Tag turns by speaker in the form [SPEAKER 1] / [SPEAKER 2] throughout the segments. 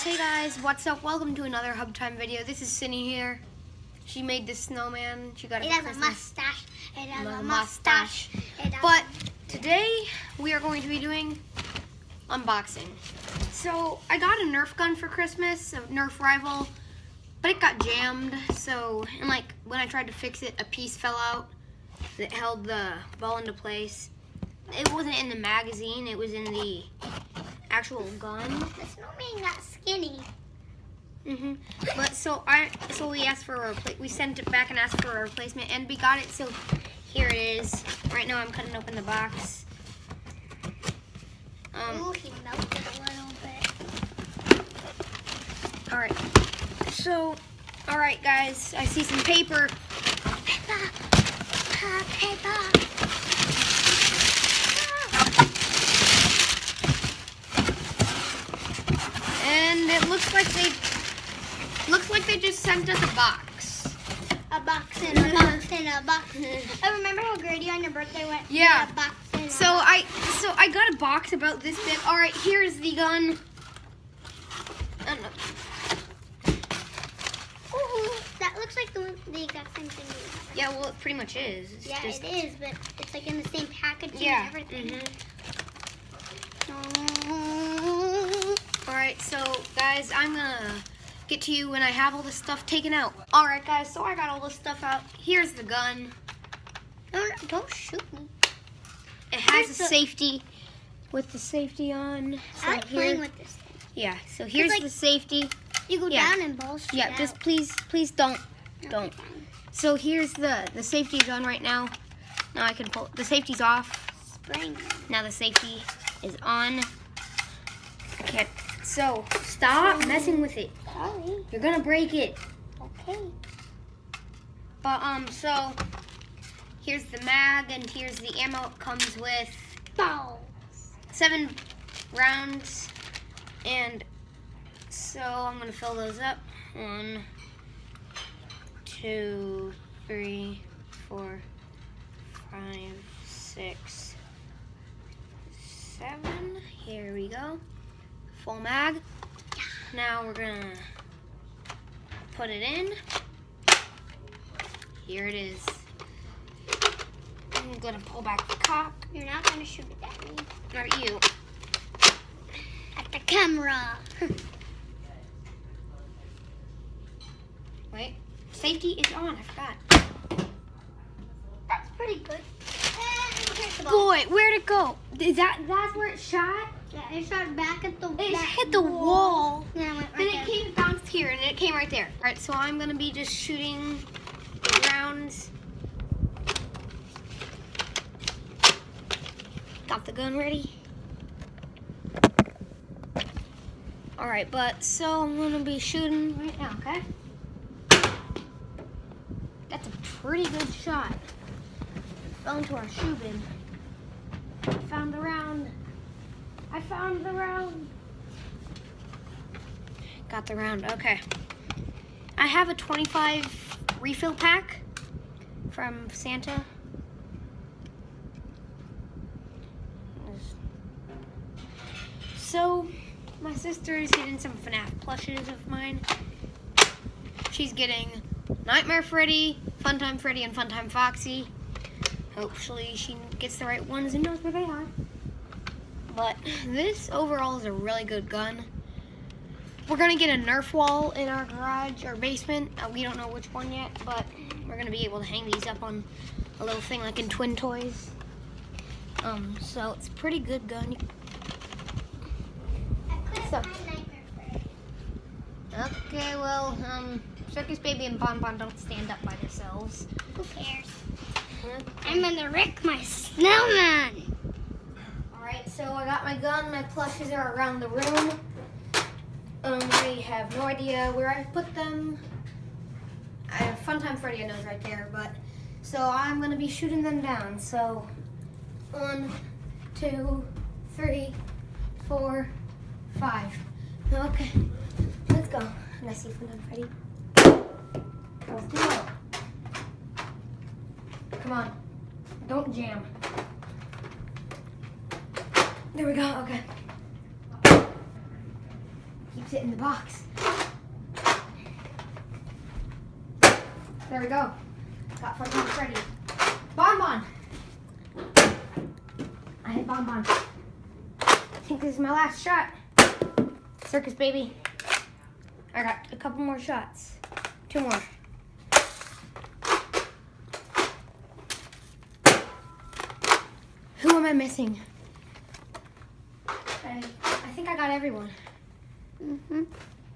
[SPEAKER 1] Hey guys, what's up? Welcome to another Hub Time video. This is Cindy here. She made this snowman. She got it for Christmas.
[SPEAKER 2] Mustache. It has a
[SPEAKER 1] mustache. But today we are going to be doing unboxing. So I got a Nerf gun for Christmas, a Nerf rival, but it got jammed. So, and like when I tried to fix it, a piece fell out that held the ball into place. It wasn't in the magazine, it was in the actual gun.
[SPEAKER 2] The snowman got skinny.
[SPEAKER 1] But so we asked for a we sent it back and asked for a replacement, and we got it. So here it is. Right now I'm cutting open the box.
[SPEAKER 2] Ooh, he melted a little bit.
[SPEAKER 1] All right. So, all right, guys. I see some paper.
[SPEAKER 2] Paper. Paper.
[SPEAKER 1] And it looks like they just sent us a box.
[SPEAKER 2] A box and a box and a box. I remember how Grady on your birthday went.
[SPEAKER 1] Yeah.
[SPEAKER 2] A box and a
[SPEAKER 1] So
[SPEAKER 2] box.
[SPEAKER 1] I got a box about this big. All right, here's the gun.
[SPEAKER 2] Ooh, that looks like the exact same thing.
[SPEAKER 1] Yeah, well, it pretty much is. It's
[SPEAKER 2] Yeah,
[SPEAKER 1] just,
[SPEAKER 2] it is, but it's like in the same packaging
[SPEAKER 1] yeah.
[SPEAKER 2] and everything.
[SPEAKER 1] All right, so guys, I'm gonna get to you when I have all this stuff taken out. All right, guys, so I got all this stuff out. Here's the gun.
[SPEAKER 2] Don't shoot me.
[SPEAKER 1] It has a safety with the safety on. So
[SPEAKER 2] I like playing with this thing.
[SPEAKER 1] Yeah, so here's
[SPEAKER 2] like-
[SPEAKER 1] the safety.
[SPEAKER 2] You go
[SPEAKER 1] Yeah.
[SPEAKER 2] down and balls shoot
[SPEAKER 1] Yeah,
[SPEAKER 2] out.
[SPEAKER 1] just please don't.
[SPEAKER 2] Okay, fine.
[SPEAKER 1] So here's the safety's on right now. Now I can pull, the safety's off.
[SPEAKER 2] Spring.
[SPEAKER 1] Now the safety is on. I can't, so stop messing with it.
[SPEAKER 2] Sorry.
[SPEAKER 1] You're gonna break it.
[SPEAKER 2] Okay.
[SPEAKER 1] But so here's the mag and here's the ammo. It comes with
[SPEAKER 2] Balls.
[SPEAKER 1] 7 rounds, and so I'm gonna fill those up. 1, 2, 3, 4, 5, 6, 7. Here we go. Full mag. Now we're gonna put it in. Here it is. I'm gonna pull back the cock.
[SPEAKER 2] You're not gonna shoot it at me.
[SPEAKER 1] Not you.
[SPEAKER 2] At the camera.
[SPEAKER 1] Wait. Safety is on. I forgot.
[SPEAKER 2] That's pretty good. Here's the ball.
[SPEAKER 1] Boy, where'd it go? That's where it shot?
[SPEAKER 2] Yeah, it shot back at the
[SPEAKER 1] It hit the wall.
[SPEAKER 2] Yeah, it went
[SPEAKER 1] Then
[SPEAKER 2] right
[SPEAKER 1] it
[SPEAKER 2] there.
[SPEAKER 1] came, bounced here, and it came right there. All right, so I'm gonna be just shooting rounds. Got the gun ready. All right, but so I'm gonna be shooting right now, okay? That's a pretty good shot. Fell into our shoe bin. Found the round. I found the round. Got the round, okay. I have a 25 refill pack from Santa. So, my sister is getting some FNAF plushes of mine. She's getting Nightmare Freddy, Funtime Freddy, and Funtime Foxy. Hopefully she gets the right ones and knows where they are. But this overall is a really good gun. We're gonna get a Nerf wall in our garage or basement. We don't know which one yet, but we're gonna be able to hang these up on a little thing like in Twin Toys. So it's a pretty good gun. So, okay, well, Circus Baby and Bon Bon don't stand up by themselves.
[SPEAKER 2] Who cares?
[SPEAKER 1] Okay.
[SPEAKER 2] I'm gonna wreck my snowman.
[SPEAKER 1] Alright, so I got my gun, my plushes are around the room. I have no idea where I put them. I have Funtime Freddy, I know is right there, but so I'm gonna be shooting them down. So 1, 2, 3, 4, 5. Okay, let's go. Let's see Funtime Freddy. Let's do it. Come on, don't jam. There we go, okay. keeps it in the box. There we go. Got Fun Time Freddy. Bonbon. I hit Bonbon. I think this is my last shot. Circus baby. I got a couple more shots. 2 more. Who am I missing? I think I got everyone.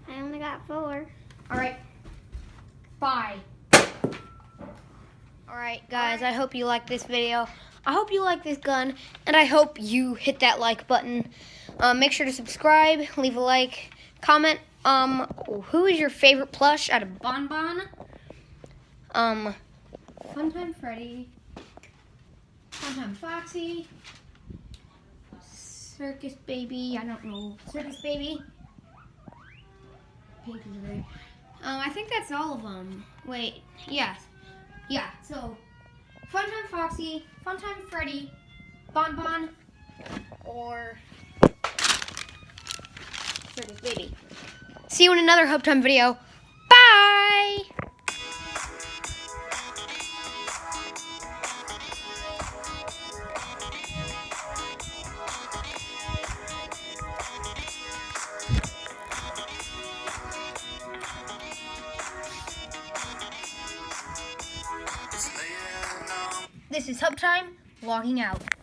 [SPEAKER 2] I only got 4.
[SPEAKER 1] All right. Bye. All right, guys. I hope you like this video. I hope you like this gun, and I hope you hit that like button. Make sure to subscribe, leave a like, comment. Who is your favorite plush out of Bonbon? Funtime Freddy, Funtime Foxy, Circus Baby. I don't know. Circus Baby. Pink is great. I think that's all of them. Wait, yes. Yeah, so Funtime Foxy, Funtime Freddy, Bonbon, or Circus Baby. See you in another Hope Time video. Bye! This is Hope Time, logging out.